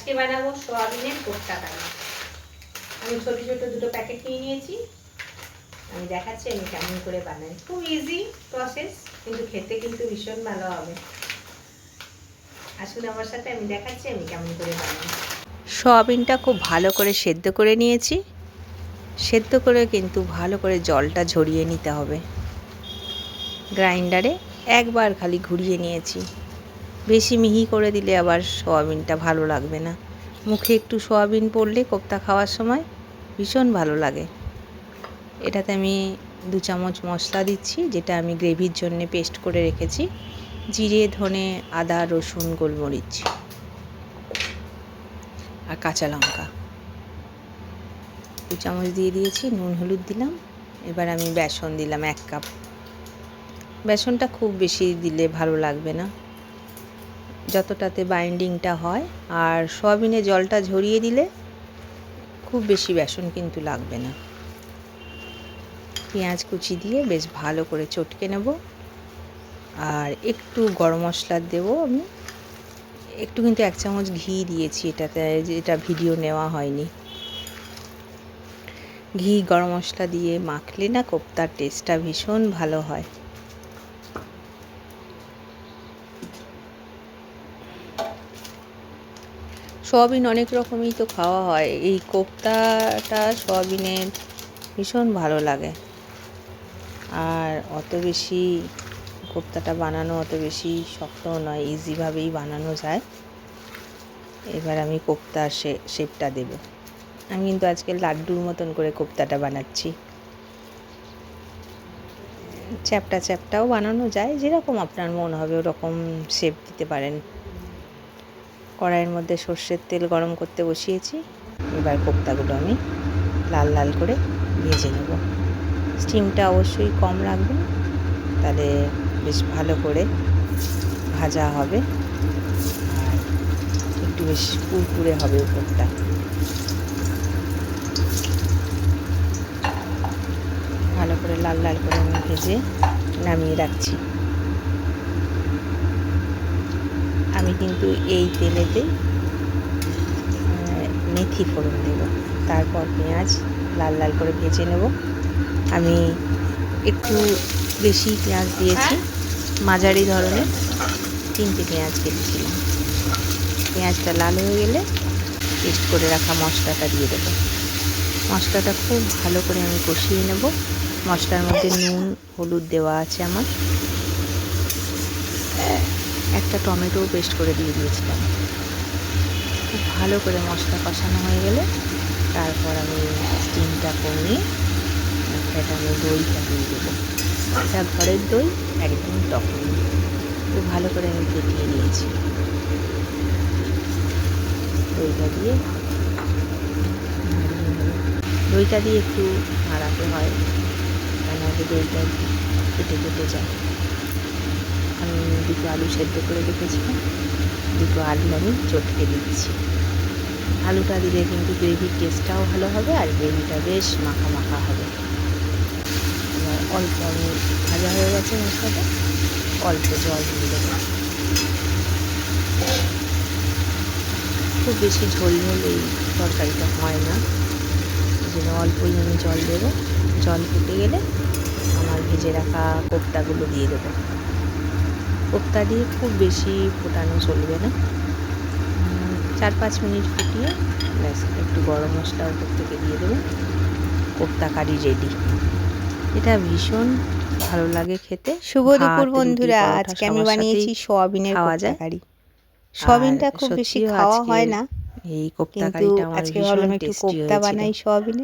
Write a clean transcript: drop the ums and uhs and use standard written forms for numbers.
আজকে বানাবো সোয়াবিনের কোফতা কারি। আমি ছোট ছোট দুটো প্যাকেট নিয়ে নিয়েছি। আমি দেখাচ্ছি আমি কেমন করে বানাই। খুব ইজি প্রসেস, কিন্তু খেতে কিন্তু ভীষণ ভালো হবে। আসুন আমার সাথে, আমি দেখাচ্ছি আমি কেমন করে বানাই। সোয়াবিনটা খুব ভালো করে সেদ্ধ করে নিয়েছি। সেদ্ধ করে কিন্তু ভালো করে জলটা ঝরিয়ে নিতে হবে। গ্রাইন্ডারে একবার খালি ঘুরিয়ে নিয়েছি। বেশি মিহি করে দিলে আবার সোয়াবিনটা ভালো লাগবে না। মুখে একটু সোয়াবিন পড়লে কোফতা খাওয়ার সময় ভীষণ ভালো লাগে। এটাতে আমি 2 চামচ মশলা দিচ্ছি, যেটা আমি গ্রেভির জন্য পেস্ট করে রেখেছি। জিরে, ধনে, আদা, রসুন, গোলমরিচ আর কাঁচা লঙ্কা 2 চামচ দিয়ে দিয়েছি। নুন হলুদ দিলাম। এবার আমি বেসন দিলাম 1 কাপ। বেসনটা খুব বেশি দিলে ভালো লাগবে না, যতটাতে বাইন্ডিংটা হয়। আর সোয়াবিনে জলটা ঝরিয়ে দিলে খুব বেশি বেসন কিন্তু লাগবে না। পেঁয়াজ কুচি দিয়ে বেশ ভালো করে চটকে নেব। আর একটু গরম মশলা দেবো আমি। একটু কিন্তু 1 চামচ ঘি দিয়েছি এটাতে, যেটা ভিডিও নেওয়া হয়নি। ঘি গরম মশলা দিয়ে মাখলে না কোফতার টেস্টটা ভীষণ ভালো হয়। সোয়াবিন অনেক রকমই তো খাওয়া হয়, এই কোফতাটা সোয়াবিনের ভীষণ ভালো লাগে। আর অত বেশি কোফতাটা বানানো অত বেশি শক্তও নয়, ইজিভাবেই বানানো যায়। এবার আমি কোফতার শেপটা দেব। আমি কিন্তু আজকে লাড্ডুর মতন করে কোফতাটা বানাচ্ছি। চ্যাপটা চ্যাপটাও বানানো যায়, যেরকম আপনার মন হবে ওরকম শেপ দিতে পারেন। কড়াইয়ের মধ্যে সর্ষের তেল গরম করতে বসিয়েছি। এবার কোফতাগুলো আমি লাল লাল করে ভেজে নেব। স্টিমটা অবশ্যই কম রাখবেন, তাহলে বেশ ভালো করে ভাজা হবে আর একটু বেশ কুরকুরে হবে উপরটা। ভালো করে লাল লাল করে আমি ভেজে নামিয়ে রাখছি। আমি কিন্তু এই তেলেতেই মেথি ফোড়ন দেব, তারপর পেঁয়াজ লাল লাল করে ভেজে নেব। আমি একটু বেশি পেঁয়াজ দিয়েছি, মাঝারি ধরনের 3টে পেঁয়াজ কেটেছিলাম। পেঁয়াজটা লাল হয়ে গেলে পেস্ট করে রাখা মশলাটা দিয়ে দেবো। মশলাটা খুব ভালো করে আমি কষিয়ে নেব। মশলার মধ্যে নুন হলুদ দেওয়া আছে আমার। একটা টমেটো পেস্ট করে দিয়ে দিয়েছিলাম। খুব ভালো করে মশলা কষানো হয়ে গেলে তারপর আমি স্টিমটা কমিয়ে একটা আমি দইটা দিয়ে দেবো। এটা ঘরের দই, একদম টক দই। খুব ভালো করে আমি ফেটিয়ে নিয়েছি। দইটা দিয়ে একটু নাড়াতে হয়, কেন দইটা কেটে কেটে যায়। আমি 2টো আলু সেদ্ধ করে রেখেছিলাম, 2টো আলু আমি চটকে দিচ্ছি। আলুটা দিলে কিন্তু গ্রেভির টেস্টটাও ভালো হবে আর গ্রেভিটা বেশ মাখা মাখা হবে। এবার অল্প আমি ভাজা হয়ে গেছে মশলাটা, অল্প জল দিয়ে দেবো। খুব বেশি ঝোল ঝোল এই তরকারিটা হয় না, এই জন্য অল্পই আমি জল দেবো। জল ফুটে গেলে আমার ভেজে রাখা কোফতাগুলো দিয়ে দেবো। কোফতা দিয়ে খুব বেশি ফোটানো চলবে না, 4-5 মিনিট ফুটিয়ে ব্যাস একটু গরম মশলা উপর থেকে দিয়ে দেবো। Kofta curry ready. এটা ভীষণ ভালো লাগে খেতে। শুভ দুপুর বন্ধুরা, আজকে আমি বানিয়েছি সোয়াবিনের কোফতা কারি। সোয়াবিনটা খুব বেশি খাওয়া হয় না, এই কোফতা কিন্তু কারিটা আমার আজকে ভীষণ ভাবলাম একটু টেস্টি কোফতা হয়েছিল। বানাই সোয়াবিনের।